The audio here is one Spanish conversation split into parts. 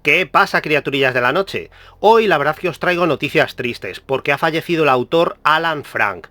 ¿Qué pasa, criaturillas de la noche? Hoy la verdad que os traigo noticias tristes, porque ha fallecido el autor Alan Frank.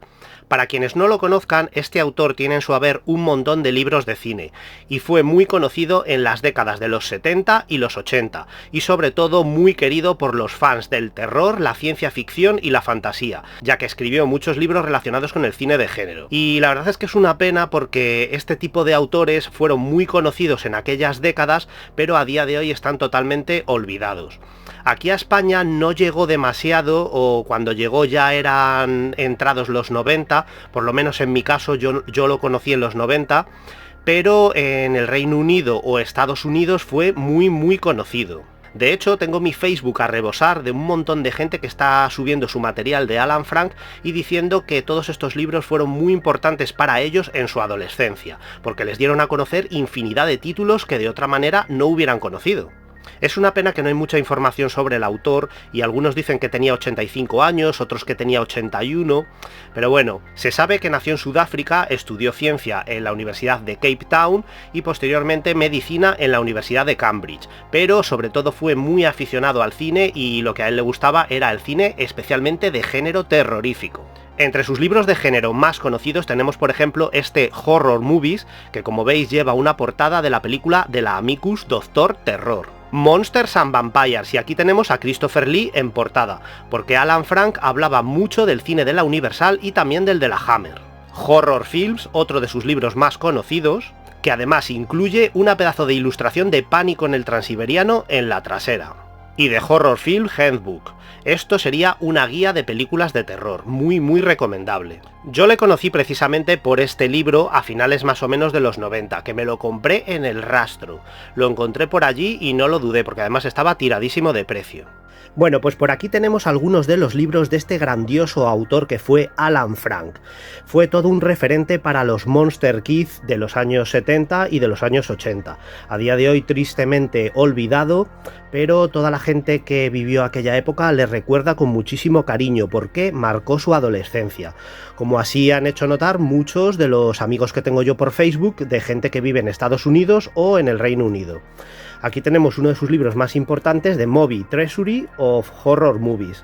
Para quienes no lo conozcan, este autor tiene en su haber un montón de libros de cine, y fue muy conocido en las décadas de los 70 y los 80, y sobre todo muy querido por los fans del terror, la ciencia ficción y la fantasía, ya que escribió muchos libros relacionados con el cine de género. Y la verdad es que es una pena porque este tipo de autores fueron muy conocidos en aquellas décadas, pero a día de hoy están totalmente olvidados. Aquí a España no llegó demasiado, o cuando llegó ya eran entrados los 90, por lo menos en mi caso yo lo conocí en los 90, pero en el Reino Unido o Estados Unidos fue muy conocido. De hecho, tengo mi Facebook a rebosar de un montón de gente que está subiendo su material de Alan Frank y diciendo que todos estos libros fueron muy importantes para ellos en su adolescencia, porque les dieron a conocer infinidad de títulos que de otra manera no hubieran conocido. Es una pena que no hay mucha información sobre el autor, y algunos dicen que tenía 85 años, otros que tenía 81, pero bueno, se sabe que nació en Sudáfrica, estudió ciencia en la Universidad de Cape Town y posteriormente medicina en la Universidad de Cambridge, pero sobre todo fue muy aficionado al cine y lo que a él le gustaba era el cine especialmente de género terrorífico. Entre sus libros de género más conocidos tenemos por ejemplo este Horror Movies, que como veis lleva una portada de la película de la Amicus Doctor Terror. Monsters and Vampires, y aquí tenemos a Christopher Lee en portada, porque Alan Frank hablaba mucho del cine de la Universal y también del de la Hammer. Horror Films, otro de sus libros más conocidos, que además incluye una pedazo de ilustración de Pánico en el Transiberiano en la trasera. Y The Horror Film Handbook. Esto sería una guía de películas de terror, muy recomendable. Yo le conocí precisamente por este libro a finales más o menos de los 90, que me lo compré en El Rastro. Lo encontré por allí y no lo dudé, porque además estaba tiradísimo de precio. Bueno, pues por aquí tenemos algunos de los libros de este grandioso autor que fue Alan Frank. Fue todo un referente para los Monster Kids de los años 70 y de los años 80. A día de hoy tristemente olvidado, pero toda la gente que vivió aquella época le recuerda con muchísimo cariño porque marcó su adolescencia. Como así han hecho notar muchos de los amigos que tengo yo por Facebook de gente que vive en Estados Unidos o en el Reino Unido. Aquí tenemos uno de sus libros más importantes, The Movie Treasury of Horror Movies.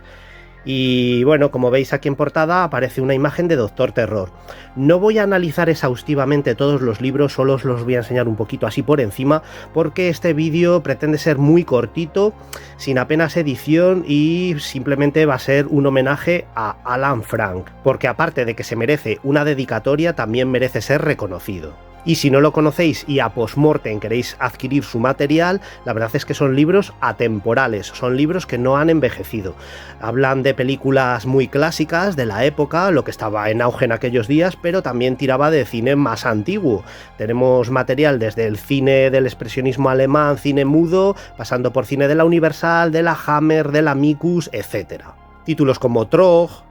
Y bueno, como veis aquí en portada aparece una imagen de Doctor Terror. No voy a analizar exhaustivamente todos los libros, solo os los voy a enseñar un poquito así por encima, porque este vídeo pretende ser muy cortito, sin apenas edición, y simplemente va a ser un homenaje a Alan Frank, porque aparte de que se merece una dedicatoria, también merece ser reconocido. Y si no lo conocéis y a postmortem queréis adquirir su material, la verdad es que son libros atemporales, son libros que no han envejecido. Hablan de películas muy clásicas de la época, lo que estaba en auge en aquellos días, pero también tiraba de cine más antiguo. Tenemos material desde el cine del expresionismo alemán, cine mudo, pasando por cine de la Universal, de la Hammer, de la Amicus, etc. Títulos como Trog.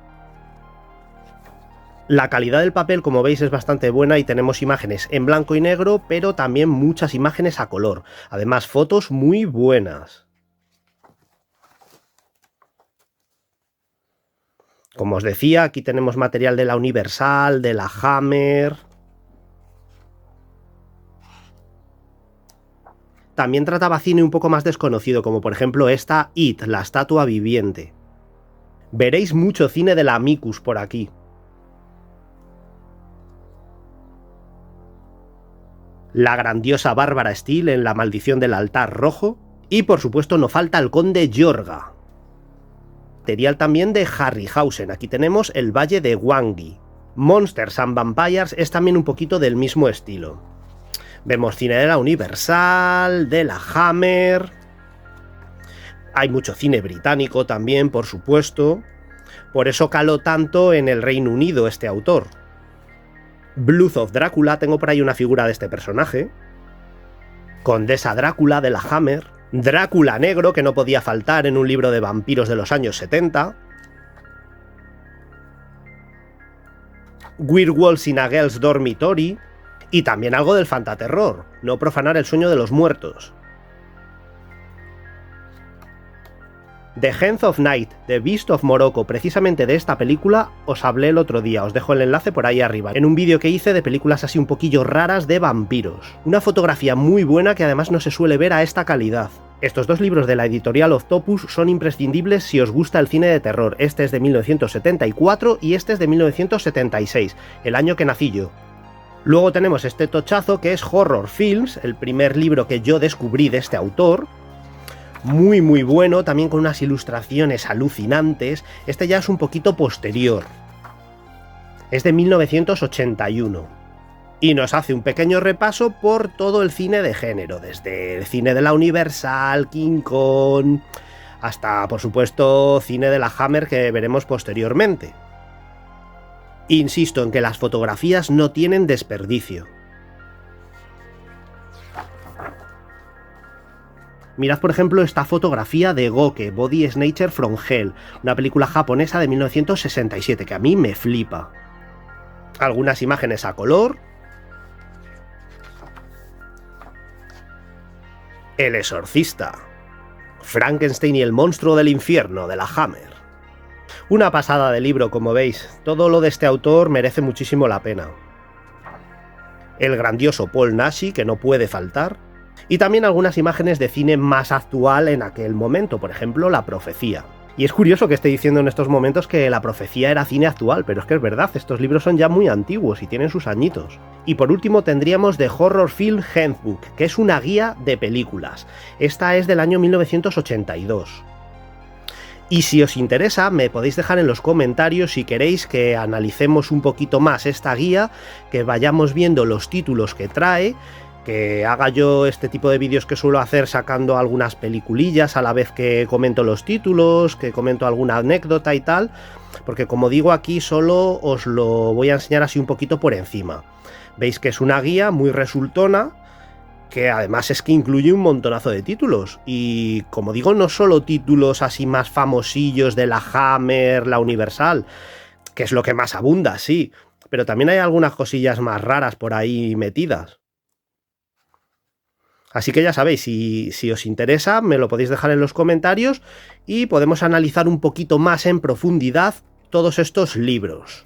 La calidad del papel, como veis, es bastante buena y tenemos imágenes en blanco y negro, pero también muchas imágenes a color. Además, fotos muy buenas. Como os decía, aquí tenemos material de la Universal, de la Hammer. También trataba cine un poco más desconocido, como por ejemplo esta It, la estatua viviente. Veréis mucho cine de la Amicus por aquí. La grandiosa Bárbara Steele en La maldición del altar rojo, y por supuesto no falta el conde Yorga. Material también de Harryhausen, aquí tenemos el Valle de Wangi. Monsters and Vampires es también un poquito del mismo estilo. Vemos cine de la Universal, de la Hammer. Hay mucho cine británico también, por supuesto. Por eso caló tanto en el Reino Unido este autor. Blood of Drácula, tengo por ahí una figura de este personaje. Condesa Drácula de la Hammer. Drácula negro, que no podía faltar en un libro de vampiros de los años 70. Werewolves in a Girl's Dormitory. Y también algo del fantaterror, no profanar el sueño de los muertos. The Henth of Night, The Beast of Morocco, precisamente de esta película os hablé el otro día, os dejo el enlace por ahí arriba, en un vídeo que hice de películas así un poquillo raras de vampiros. Una fotografía muy buena que además no se suele ver a esta calidad. Estos dos libros de la editorial Octopus son imprescindibles si os gusta el cine de terror. Este es de 1974 y este es de 1976, el año que nací yo. Luego tenemos este tochazo que es Horror Films, el primer libro que yo descubrí de este autor. Muy muy bueno, también con unas ilustraciones alucinantes. Este ya es un poquito posterior. Es de 1981. Y nos hace un pequeño repaso por todo el cine de género, desde el cine de la Universal, King Kong, hasta, por supuesto, cine de la Hammer que veremos posteriormente. Insisto en que las fotografías no tienen desperdicio. Mirad, por ejemplo, esta fotografía de Goke, Body Snatcher from Hell, una película japonesa de 1967 que a mí me flipa. Algunas imágenes a color. El exorcista. Frankenstein y el monstruo del infierno de la Hammer. Una pasada de libro, como veis. Todo lo de este autor merece muchísimo la pena. El grandioso Paul Naschy, que no puede faltar. Y también algunas imágenes de cine más actual en aquel momento, por ejemplo, La Profecía. Y es curioso que esté diciendo en estos momentos que La Profecía era cine actual, pero es que es verdad, estos libros son ya muy antiguos y tienen sus añitos. Y por último tendríamos The Horror Film Handbook, que es una guía de películas. Esta es del año 1982. Y si os interesa, me podéis dejar en los comentarios si queréis que analicemos un poquito más esta guía, que vayamos viendo los títulos que trae, que haga yo este tipo de vídeos que suelo hacer sacando algunas peliculillas a la vez que comento los títulos, que comento alguna anécdota y tal, porque como digo aquí solo os lo voy a enseñar así un poquito por encima. Veis que es una guía muy resultona, que además es que incluye un montonazo de títulos, y como digo, no solo títulos así más famosillos de la Hammer, la Universal, que es lo que más abunda, sí, pero también hay algunas cosillas más raras por ahí metidas. Así que ya sabéis, si os interesa, me lo podéis dejar en los comentarios y podemos analizar un poquito más en profundidad todos estos libros.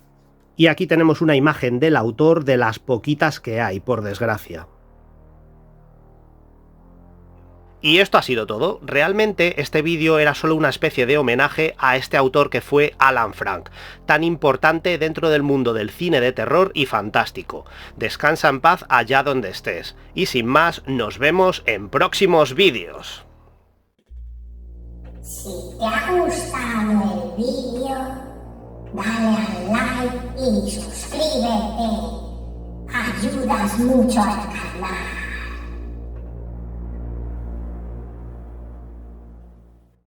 Y aquí tenemos una imagen del autor de las poquitas que hay, por desgracia. Y esto ha sido todo. Realmente este vídeo era solo una especie de homenaje a este autor que fue Alan Frank, tan importante dentro del mundo del cine de terror y fantástico. Descansa en paz allá donde estés. Y sin más, nos vemos en próximos vídeos. Si te ha gustado el vídeo, dale al like y suscríbete. Ayudas mucho al canal.